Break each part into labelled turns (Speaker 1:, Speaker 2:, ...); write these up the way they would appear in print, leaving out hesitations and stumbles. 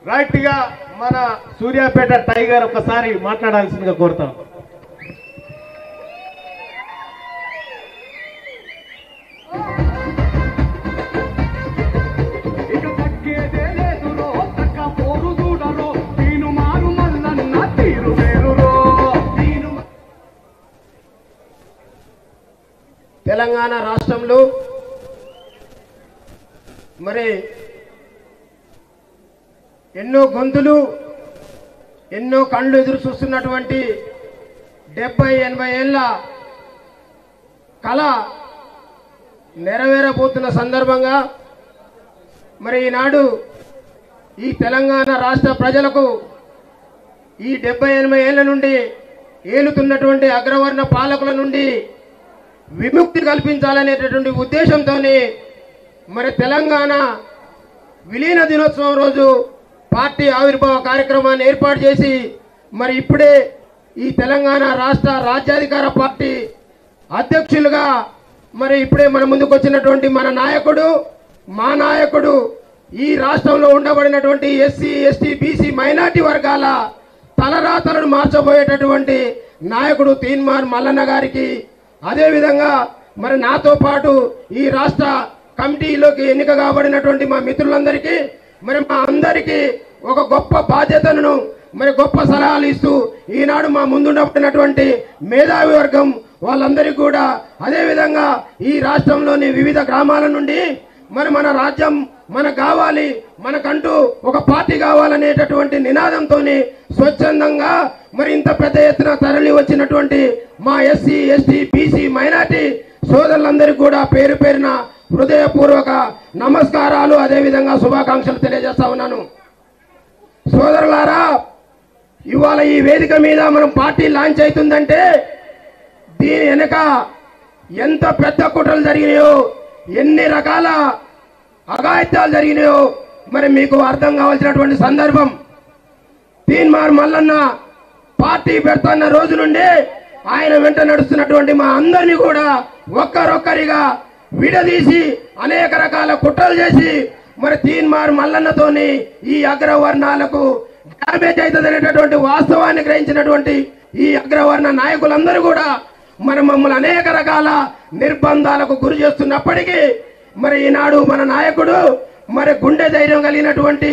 Speaker 1: Right గా మన Suryapet tiger ఒకసారి మాట్లాడాల్సిందిగా కోరుతాం.
Speaker 2: తెలంగాణ రాష్ట్రంలో మరి ఎన్నో గొంతులు ఎన్నో కళ్ళు ఎదురు చూస్తున్నటువంటి 70-80 ఏళ్ల కళ నెరవేరబోతున్న సందర్భంగా మరి ఈనాడు ఈ తెలంగాణ రాష్ట్ర ప్రజలకు ఈ 70-80 ఏళ్ల నుండి ఏలుతున్నటువంటి అగ్రవర్ణ పాలకుల నుండి విముక్తి కల్పించాలనేటటువంటి ఉద్దేశంతోనే మరి తెలంగాణ విలీన దినోత్సవం రోజు పార్టీ ఆవిర్భావ కార్యక్రమాన్ని ఏర్పాటు చేసి మరి ఇప్పుడే ఈ తెలంగాణ రాష్ట్ర రాజ్యాధికార పార్టీ అధ్యక్షులుగా మరి ఇప్పుడే మన ముందుకు వచ్చినటువంటి మన నాయకుడు మా నాయకుడు ఈ రాష్ట్రంలో ఉండబడినటువంటి ఎస్సీ ఎస్టీ బీసీ మైనార్టీ వర్గాల తలరాతలను మార్చబోయేటటువంటి నాయకుడు తీన్మార్ మల్లన్న గారికి, అదేవిధంగా మరి నాతో పాటు ఈ రాష్ట్ర కమిటీలోకి ఎన్నిక కాబడినటువంటి మా మిత్రులందరికీ మరి మా అందరికీ ఒక గొప్ప బాధ్యతను మరి గొప్ప సలహాలు ఇస్తూ ఈనాడు మా ముందుండబడినటువంటి మేధావి వర్గం వాళ్ళందరికీ కూడా, అదేవిధంగా ఈ రాష్ట్రంలోని వివిధ గ్రామాల నుండి మరి మన రాజ్యం మనకు కావాలి, మనకంటూ ఒక పార్టీ కావాలనేటటువంటి నినాదంతో స్వచ్ఛందంగా మరి ఇంత పెద్ద ఎత్తున తరలి వచ్చినటువంటి మా ఎస్సీ ఎస్టీ బీసీ మైనార్టీ సోదరులందరికీ కూడా పేరు పేరున హృదయపూర్వక నమస్కారాలు, అదేవిధంగా శుభాకాంక్షలు తెలియజేస్తా ఉన్నాను. సోదరులారా, ఇవాళ ఈ వేదిక మీద మనం పార్టీ లాంచ్ అవుతుందంటే దీని వెనక ఎంత పెద్ద కుట్రలు జరిగినాయో, ఎన్ని రకాల అఘాయిత్యాలు జరిగినాయో మరి మీకు అర్థం కావాల్సినటువంటి సందర్భం. తీన్మార్ మల్లన్న పార్టీ పెడుతున్న రోజు నుండి ఆయన వెంట నడుస్తున్నటువంటి మా అందరినీ కూడా ఒక్కరొక్కరిగా విడదీసి అనేక రకాల కుట్రలు చేసి మరి తీన్మార్ మల్లన్నతోని ఈ అగ్రవర్ణాలకు డ్యామేజ్ అవుతుంది అనేటటువంటి వాస్తవాన్ని గ్రహించినటువంటి ఈ అగ్రవర్ణ నాయకులందరూ కూడా మరి మమ్మల్ని అనేక రకాల నిర్బంధాలకు గురి చేస్తున్నప్పటికీ మరి ఈనాడు మన నాయకుడు మరి గుండె ధైర్యం కలిగినటువంటి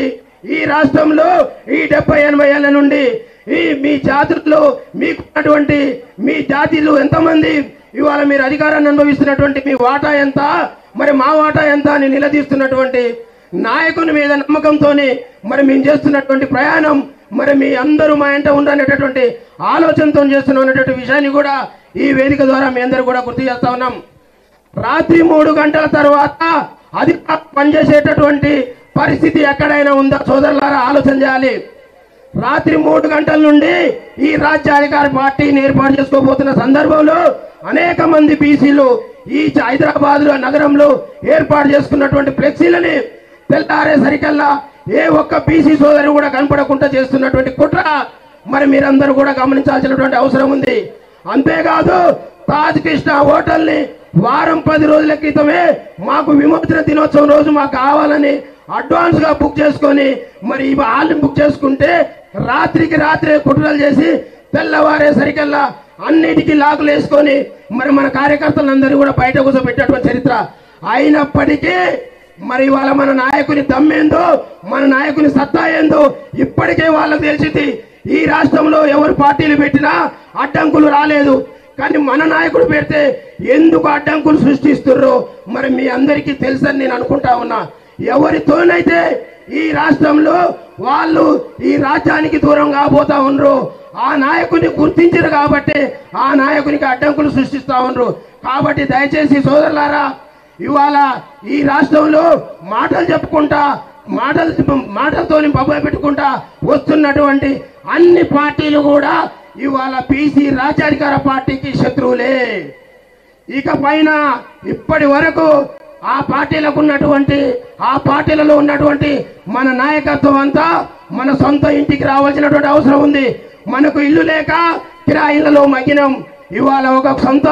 Speaker 2: ఈ రాష్ట్రంలో ఈ 70-80 ఏళ్ల నుండి ఈ మీ జాతుల్లో మీకున్నటువంటి మీ జాతీయులు ఎంతమంది ఇవాళ మీరు అధికారాన్ని అనుభవిస్తున్నటువంటి మీ వాటా ఎంత, మరి మా వాటా ఎంత అని నిలదీస్తున్నటువంటి నాయకుని మీద నమ్మకంతో మరి మేము చేస్తున్నటువంటి ప్రయాణం మరి మీ అందరూ మా ఇంట ఉండనేటటువంటి ఆలోచనతో చేస్తున్నటువంటి విషయాన్ని కూడా ఈ వేదిక ద్వారా మీ అందరూ కూడా గుర్తు చేస్తా ఉన్నాం. రాత్రి 3 గంటల తర్వాత అది పనిచేసేటటువంటి పరిస్థితి ఎక్కడైనా ఉందా సోదరులారా, ఆలోచన చేయాలి. రాత్రి 3 గంటల నుండి ఈ రాజ్యాధికార పార్టీని ఏర్పాటు చేసుకోబోతున్న సందర్భంలో అనేక మంది బీసీలు ఈ హైదరాబాద్ నగరంలో ఏర్పాటు చేసుకున్నటువంటి ఫ్లెక్సీలని తెల్లారే సరికల్లా ఏ ఒక్క బీసీ సోదరు కూడా కనపడకుండా చేస్తున్నటువంటి కుట్ర మరి మీరందరూ కూడా గమనించాల్సినటువంటి అవసరం ఉంది. అంతేకాదు తాజ్ కృష్ణ హోటల్ని వారం 10 రోజుల క్రితమే మాకు విమోచన దినోత్సవం రోజు మాకు కావాలని అడ్వాన్స్ గా బుక్ చేసుకొని మరి ఈ హాల్ని బుక్ చేసుకుంటే రాత్రికి రాత్రే కుట్రలు చేసి తెల్లవారే సరికల్లా అన్నిటికీ లాకులు వేసుకొని మరి మన కార్యకర్తలందరూ కూడా బయట కూర్చోబెట్టేటువంటి చరిత్ర. అయినప్పటికీ మరి వాళ్ళ మన నాయకుని దమ్మేందో, మన నాయకుని సత్తా ఏందో ఇప్పటికే వాళ్ళకు తెలిసింది. ఈ రాష్ట్రంలో ఎవరు పార్టీలు పెట్టినా అడ్డంకులు రాలేదు, కానీ మన నాయకుడు పెడితే ఎందుకు అడ్డంకులు సృష్టిస్తుర్రో మరి మీ అందరికీ తెలుసని నేను అనుకుంటా ఉన్నా. ఎవరితోనైతే ఈ రాష్ట్రంలో వాళ్ళు ఈ రాజ్యానికి దూరం కాబోతా ఉన్నారు ఆ నాయకుని గుర్తించరు కాబట్టి ఆ నాయకునికి అడ్డంకులు సృష్టిస్తా ఉన్నారు. కాబట్టి దయచేసి సోదరులారా, ఇవాళ ఈ రాష్ట్రంలో మాటలు చెప్పుకుంటా మాటలతోని బొబ్బ పెట్టుకుంటా వస్తున్నటువంటి అన్ని పార్టీలు కూడా ఇవాళ బీసీ రాజ్యాధికార పార్టీకి శత్రువులే. ఇక పైన ఇప్పటి వరకు ఆ పార్టీలకు ఉన్నటువంటి ఆ పార్టీలలో ఉన్నటువంటి మన నాయకత్వం అంతా మన సొంత ఇంటికి రావాల్సినటువంటి అవసరం ఉంది. మనకు ఇల్లు లేక కిరాయిలలో మగ్గినం. ఇవాళ ఒక సొంత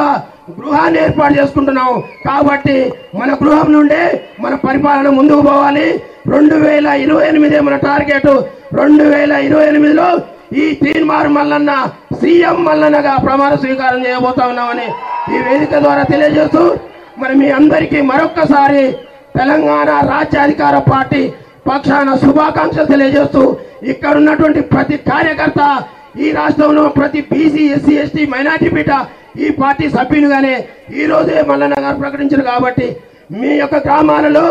Speaker 2: గృహాన్ని ఏర్పాటు చేసుకుంటున్నాం. కాబట్టి మన గృహం నుండి మన పరిపాలన ముందుకు పోవాలి. 2028 మన టార్గెట్. 2028లో ఈ తీన్మార్ మల్లన్న సీఎం మల్లన్నగా ప్రమాణ స్వీకారం చేయబోతా ఉన్నామని ఈ వేదిక ద్వారా తెలియజేస్తూ మరి మీ అందరికీ మరొక్కసారి తెలంగాణ రాజ్యాధికార పార్టీ పక్షాన శుభాకాంక్షలు తెలియజేస్తూ ఇక్కడ ఉన్నటువంటి ప్రతి కార్యకర్త, ఈ రాష్ట్రంలో ప్రతి బీసీ, ఎస్సీ, ఎస్టీ, మైనార్టీ బిడ్డ ఈ పార్టీ సభ్యులుగానే ఈ రోజే మల్లన్న గారు ప్రకటించారు. కాబట్టి మీ యొక్క గ్రామాలలో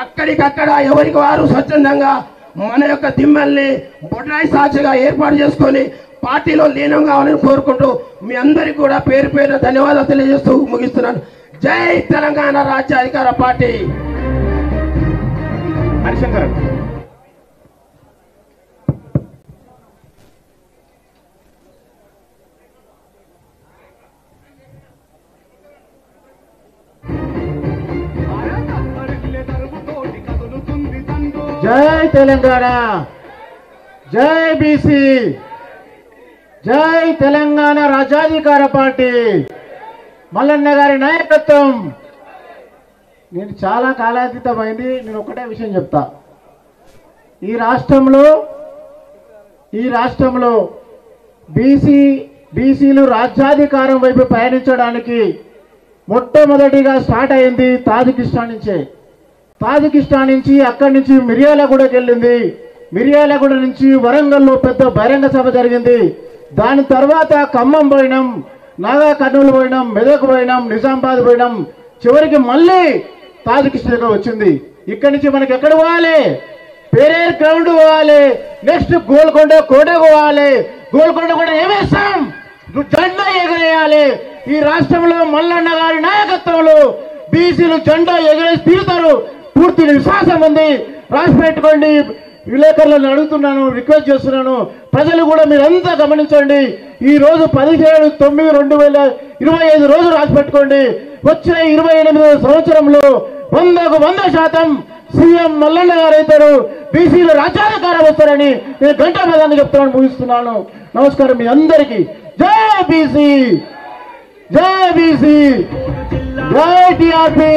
Speaker 2: అక్కడికక్కడ ఎవరికి వారు స్వచ్ఛందంగా మన యొక్క దిమ్మల్ని బొడ్రాయి సాక్షిగా ఏర్పాటు చేసుకొని పార్టీలో లీనం కావాలని కోరుకుంటూ మీ అందరికీ కూడా పేరు పేరు ధన్యవాదాలు తెలియజేస్తూ ముగిస్తున్నాను. జై తెలంగాణ రాజ్యాధికార పార్టీ.
Speaker 1: హరిశంకర్
Speaker 3: జై తెలంగాణ, జై బీసీ, జై తెలంగాణ రాజ్యాధికార పార్టీ, మల్లన్న గారి నాయకత్వం. నేను చాలా కాలాతీతమైంది. నేను ఒకటే విషయం చెప్తా. ఈ రాష్ట్రంలో బీసీలు రాజ్యాధికారం వైపు పయనించడానికి మొట్టమొదటిగా స్టార్ట్ అయింది తాజికిస్తాన్ నుంచి అక్కడి నుంచి మిర్యాలగూడకి వెళ్ళింది. మిర్యాలగూడ నుంచి వరంగల్లో పెద్ద బహిరంగ సభ జరిగింది. దాని తర్వాత ఖమ్మం పోయినాం, నాగా కర్నూలు పోయినాం, మెదక్ పోయినాం, నిజామాబాద్ పోయినాం. చివరికి మళ్ళీ తాజికిస్తాన్ వచ్చింది. ఇక్కడి నుంచి మనకి ఎక్కడ పోవాలి? పేరేర్ గ్రౌండ్ పోవాలి. నెక్స్ట్ గోల్కొండ కోటకు పోవాలి. గోల్కొండ కూడా ఏమేస్తాం? జెండా ఎగరేయాలి. ఈ రాష్ట్రంలో మల్లన్న గారి నాయకత్వంలో బీసీలు జెండా ఎగరేసి తీరుతారు. పూర్తి విశ్వాసం ఉంది. రాసి పెట్టుకోండి. విలేకరులను అడుగుతున్నాను, రిక్వెస్ట్ చేస్తున్నాను. ప్రజలు కూడా మీరంతా గమనించండి. ఈ రోజు 17/9/2025 రోజు రాసి పెట్టుకోండి. వచ్చే 28వ సంవత్సరంలో 100% సీఎం మల్లన్న గారు అవుతారు. బీసీలు రాజ్యాధికారం వస్తారని నేను గంటాపదాన్ని చెప్తున్నాను. ముగిస్తున్నాను. నమస్కారం మీ అందరికీ. జై బీసీ, జై బీసీ, జై టీఆర్పీ.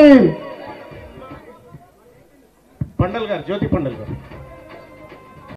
Speaker 1: పండల్ గారు, జ్యోతి పండల్ గారు.